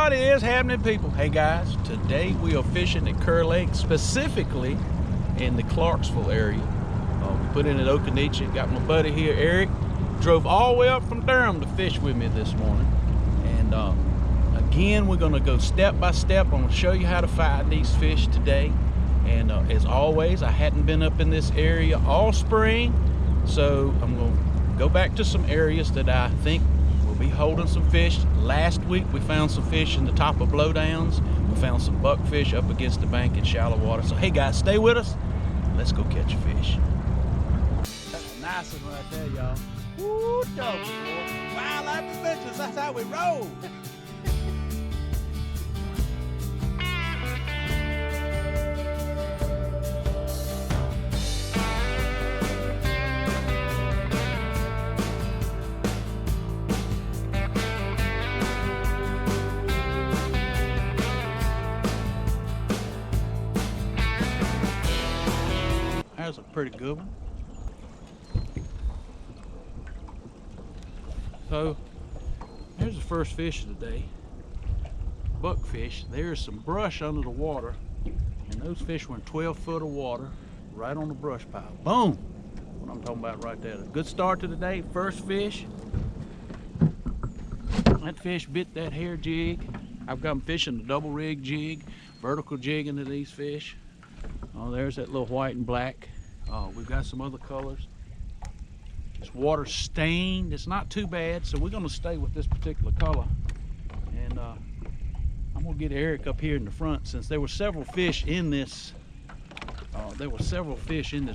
What is happening, people? Hey guys, today we are fishing at Kerr Lake, specifically in the Clarksville area. We put in at Occoneechee. Got my buddy here, Eric. Drove all the way up from Durham to fish with me this morning. And again, we're gonna go step by step. I'm gonna show you how to find these fish today. And as always, I hadn't been up in this area all spring, so I'm gonna go back to some areas that I think will be holding some fish. Last week we found some fish in the top of blowdowns. We found some buckfish up against the bank in shallow water. So hey guys, stay with us. Let's go catch a fish. That's a nice one right there, y'all. Woo, dog, boy. Wild adventures, that's how we roll. That's a pretty good one. So here's the first fish of the day. Buckfish. There's some brush under the water, and those fish were in 12 foot of water right on the brush pile. Boom! What I'm talking about right there. A good start to the day. First fish. That fish bit that hair jig. I've got them fishing the double rig jig, vertical jig into these fish. Oh, there's that little white and black. We've got some other colors. This water's stained. It's not too bad, so we're gonna stay with this particular color. And I'm gonna get Eric up here in the front, since there were several fish in this.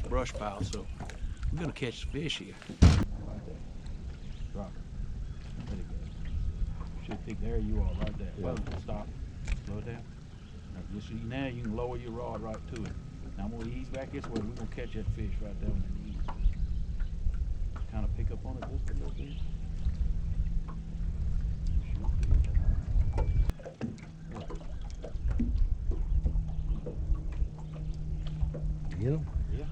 Brush pile, so we're gonna catch the fish here. Right there. Drop it. There you go. Should think there you are, right there. Yeah. Well, stop. Slow it down. Now you can lower your rod right to it. Now I'm going to ease back this way. We're going to catch that fish right there on the ease. Kind of pick up on it just a little bit. Get him? Yeah.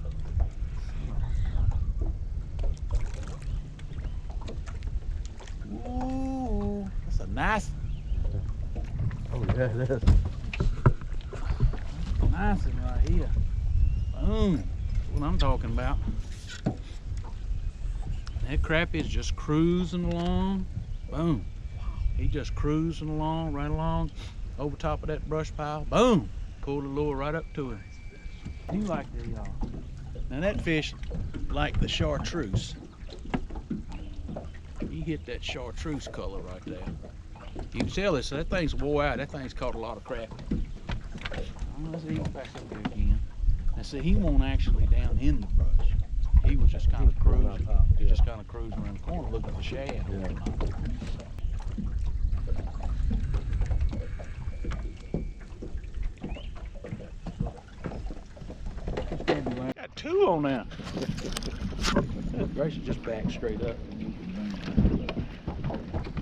Ooh, that's a nice. Oh yeah, it is. Nice one right here. Boom. That's what I'm talking about. That crappie is just cruising along. Boom. He just cruising along, right along, over top of that brush pile. Boom. Pulled the lure right up to him. He like the now that fish like the chartreuse. He hit that chartreuse color right there. You can tell this, that thing's wore out. That thing's caught a lot of crappie. Let's see, back up there again. Now see, he won't actually down in the brush. He was just kind of cruising. He just kind of cruising around the corner looking at the shad. Got two on now. Grace just back straight up.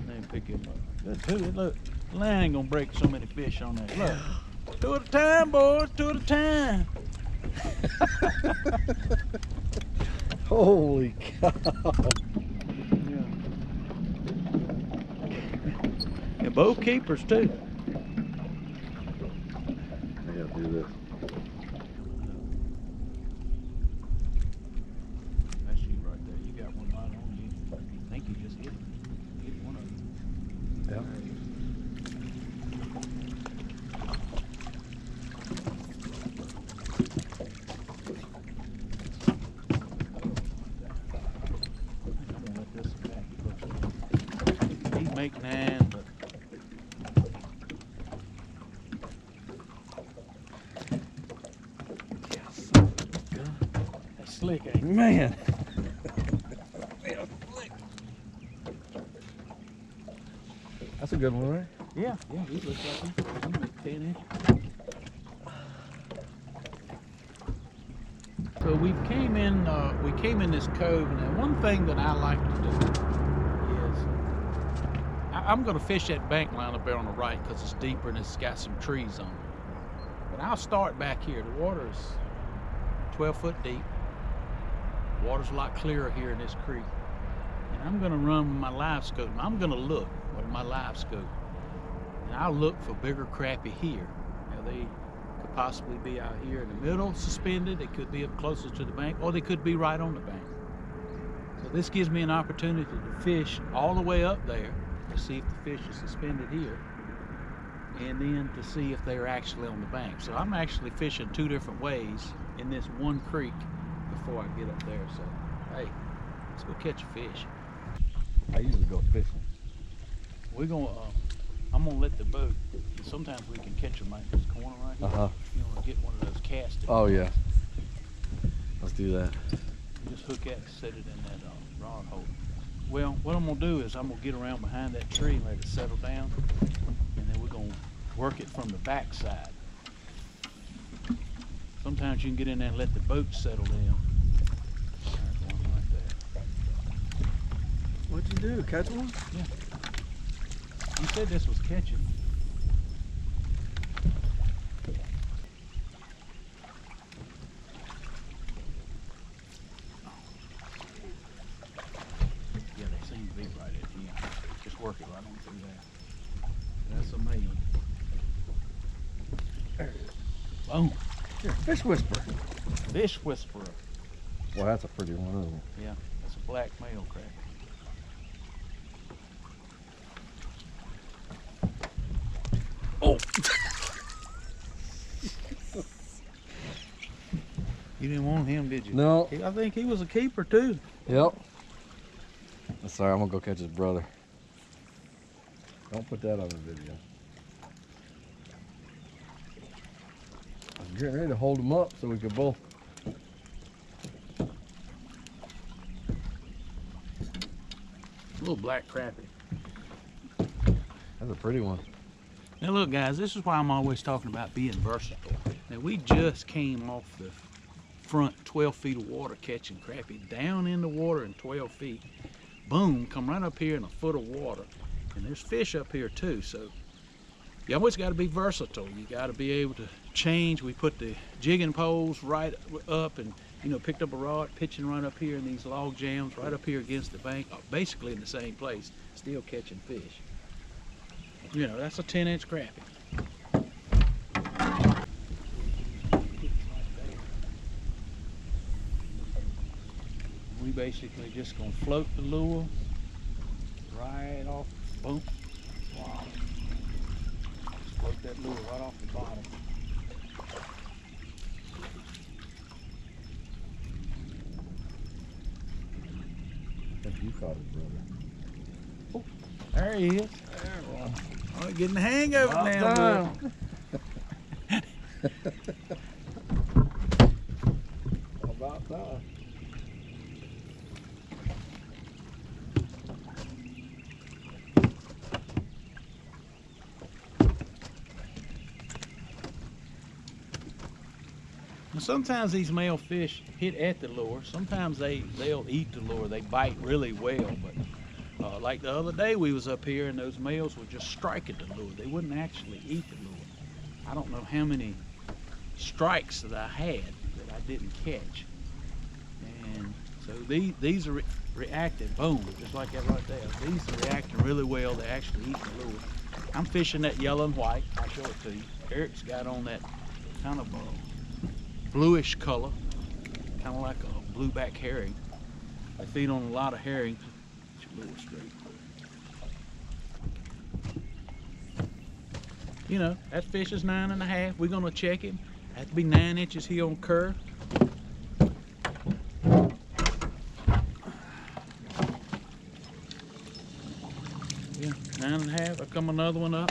Then pick him up. Got two. Look, the line ain't gonna break so many fish on that. Look. Two at a time, boys, two at a time. Holy cow. Yeah. And both keepers too. I gotta do this. That's you right there. You got one right on you. I think you just hit one of them. Yeah. Make 9, but that's slick, ain't it? Man. That's a good one, right? Yeah, he looks like he make 10 inches. So we came in this cove, and one thing that I like to do is I'm going to fish that bank line up there on the right because it's deeper and it's got some trees on it. But I'll start back here. The water is 12 foot deep. The water's a lot clearer here in this creek. And I'm going to run with my live scope. I'm going to look with my live scope. And I'll look for bigger crappie here. Now they could possibly be out here in the middle, suspended. They could be up closer to the bank, or they could be right on the bank. So this gives me an opportunity to fish all the way up there to see if the fish is suspended here, and then to see if they're actually on the bank. So I'm actually fishing 2 different ways in this one creek before I get up there. So hey, let's go catch a fish. I usually go fishing. We're gonna I'm gonna let the boat, sometimes we can catch them like this corner right here. You wanna get one of those casting. Oh yeah, let's do that. You just hook that and set it in that rod hole. Well, what I'm gonna do is I'm gonna get around behind that tree and let it settle down, and then we're gonna work it from the back side. Sometimes you can get in there and let the boat settle down. There's one right there. What'd you do? Catch one? Yeah. You said this was catching. Yeah, they seem to be right at the end. Just work it right on through there. That's a male. There it is. Boom. Here, fish whisperer. Fish whisperer. Well, that's a pretty one, isn't it? Yeah, that's a black male crappie. Oh! You didn't want him, did you? No. I think he was a keeper too. Yep. Sorry, I'm gonna go catch his brother. Don't put that on the video. I'm getting ready to hold him up so we could both. Little black crappie. That's a pretty one. Now look guys, this is why I'm always talking about being versatile. Now we just came off the front 12 feet of water catching crappie, down in the water in 12 feet. Boom, come right up here in a foot of water. And there's fish up here too, so you always got to be versatile. You got to be able to change. We put the jigging poles right up and, you know, picked up a rod, pitching right up here in these log jams, right up here against the bank, basically in the same place, still catching fish. You know, that's a 10-inch crappie. We basically just gonna float the lure right off, boom, wow. Just float that lure right off the bottom. I think you caught his brother. Oh, there he is. There we go. All right, getting the hang of it now. About time. Sometimes these male fish hit at the lure. Sometimes they'll eat the lure. They bite really well, but like the other day we was up here and those males would just strike at the lure. They wouldn't actually eat the lure. I don't know how many strikes that I had that I didn't catch. And so these are reacting, boom, just like that right there. These are reacting really well. They actually eat the lure. I'm fishing that yellow and white. I'll show it to you. Eric's got on that kind of bluish color, kind of like a blueback herring. They feed on a lot of herring. Get your lure straight. You know, that fish is 9.5. We're gonna check him. Has to be 9 inches here on Kerr. Yeah, 9.5. I'll come another one up.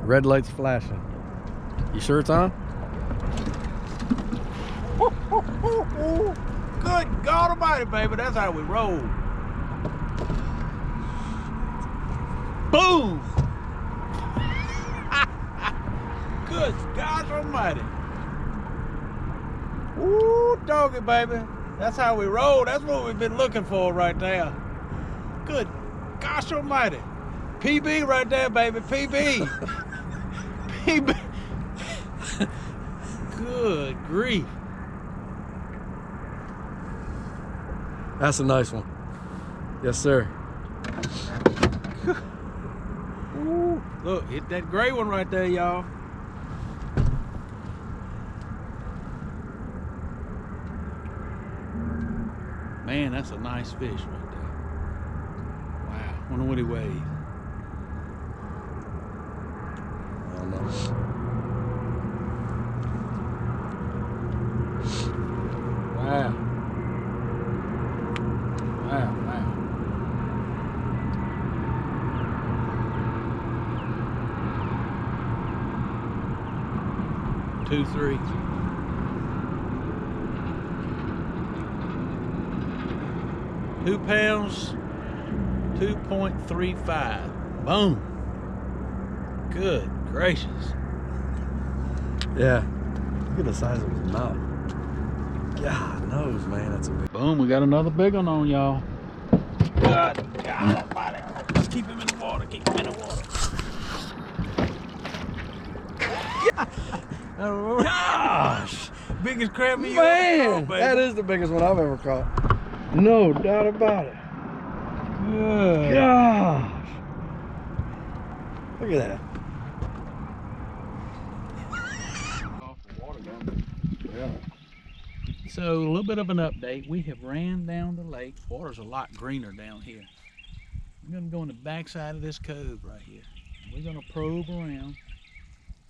Red light's flashing. You sure it's on? Good God Almighty, baby, that's how we roll. Boom! Good God Almighty. Woo, doggy, baby. That's how we roll. That's what we've been looking for right there. Good gosh almighty. PB right there, baby. PB. PB. Good grief. That's a nice one. Yes, sir. Ooh, look, hit that gray one right there, y'all. Man, that's a nice fish right there. Wow, wonder what he weighs. I don't know. Wow. Wow, wow. Two, three. £2, 2.35. Boom. Good gracious. Yeah. Look at the size of his mouth. God knows, man, that's a big. Boom, we got another big one on, y'all. God almighty. Keep him in the water, keep him in the water. Gosh! Biggest crappie you ever caught, Man, baby. that is the biggest one I've ever caught. No doubt about it. Good. Gosh. Look at that. Yeah. So a little bit of an update. We have ran down the lake. Water's a lot greener down here. We're gonna go on the backside of this cove right here. We're gonna probe around.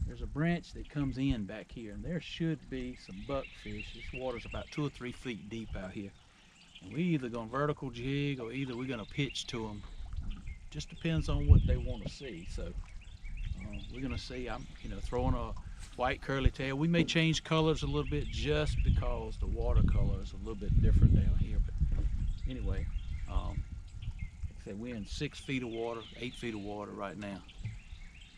There's a branch that comes in back here, and there should be some buckfish. This water's about 2 or 3 feet deep out here. And we either gonna vertical jig or either we're gonna pitch to them. Just depends on what they want to see. So we're gonna see. I'm, throwing a white curly tail. We may change colors a little bit just because the water color is a little bit different down here. But anyway, like I said, we're in 6 feet of water, 8 feet of water right now.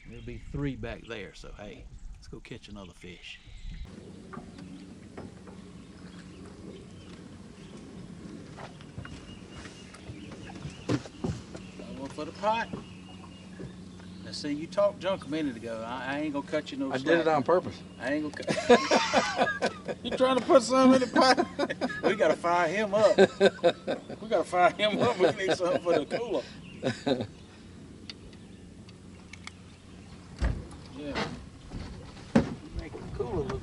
There'll be 3 back there. So hey, let's go catch another fish. One for the pot. Now see, you talked junk a minute ago. I ain't gonna cut you no slack. I did it on purpose. I ain't gonna cut. You trying to put something in the pot? We gotta fire him up. We gotta fire him up. We need something for the cooler. Yeah. Make the cooler look.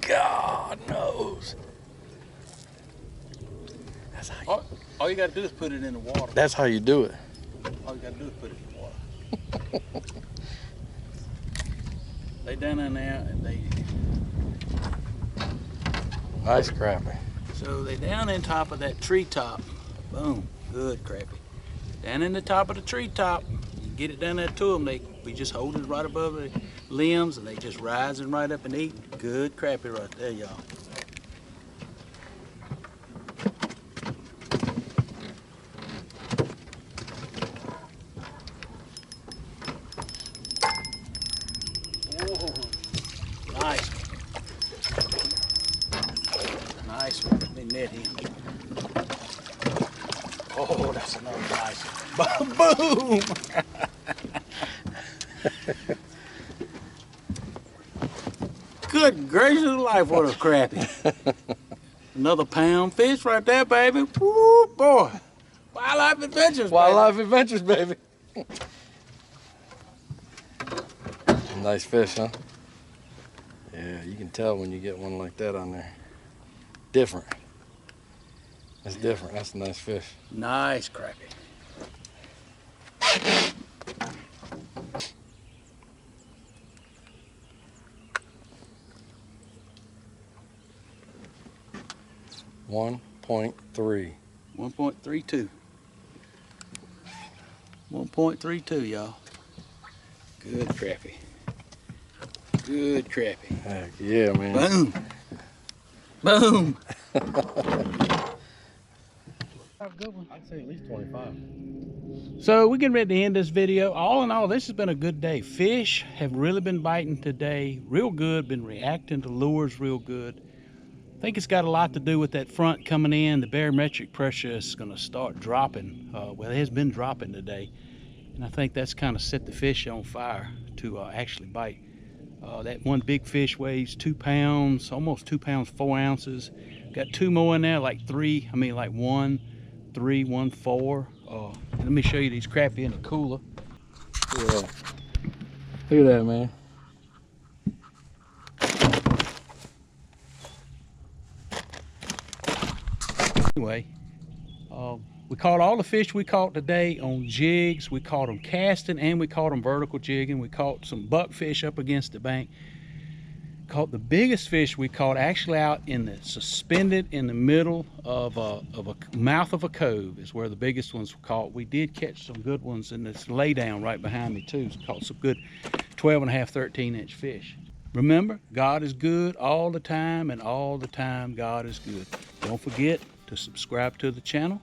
God knows. That's how All you gotta do is put it in the water. That's how you do it. All you gotta do is put it in the water. They down in there and they. Nice crappie. So they down in top of that treetop. Boom, good crappie. Down in the top of the treetop. You get it down there to them. We just hold it right above the limbs and they just rising right up and eat. Good crappie right there, y'all. Nice. Nice one. Let me net him. Oh, that's another nice one. Boom! Good gracious life, what a crappie. Another pound fish right there, baby. Woo, boy. Wildlife adventures, Wildlife adventures, baby. Nice fish, huh? Yeah, you can tell when you get one like that on there. Different. That's different. That's a nice fish. Nice crappie. $1.3. 1.32. 1.32, y'all. Good crappie. Good crappie. Heck yeah, man. Boom. Boom. Good one. I'd say at least 25. So we're getting ready to end this video. All in all, this has been a good day. Fish have really been biting today, real good, been reacting to lures real good. I think it's got a lot to do with that front coming in. The barometric pressure is going to start dropping. Well, it has been dropping today. And I think that's kind of set the fish on fire to actually bite. That one big fish weighs 2 pounds, almost 2 pounds, 4 ounces. Got two more in there, like 1, 3, 1, 4. Let me show you these crappie in the cooler. Look at that. Look at that, man. Anyway, we caught all the fish we caught today on jigs. We caught them casting and we caught them vertical jigging. We caught some buckfish up against the bank. Caught the biggest fish we caught actually out in the suspended in the middle of a mouth of a cove is where the biggest ones were caught. We did catch some good ones in this lay down right behind me too. Caught some good 12 and a half, 13-inch fish. Remember, God is good all the time, and all the time God is good. Don't forget to subscribe to the channel.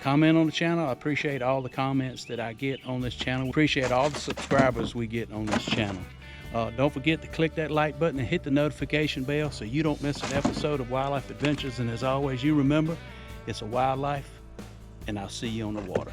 Comment on the channel. I appreciate all the comments that I get on this channel. Appreciate all the subscribers we get on this channel. Don't forget to click that like button and hit the notification bell so you don't miss an episode of Wildlife Adventures. And as always, you remember, it's a wildlife, and I'll see you on the water.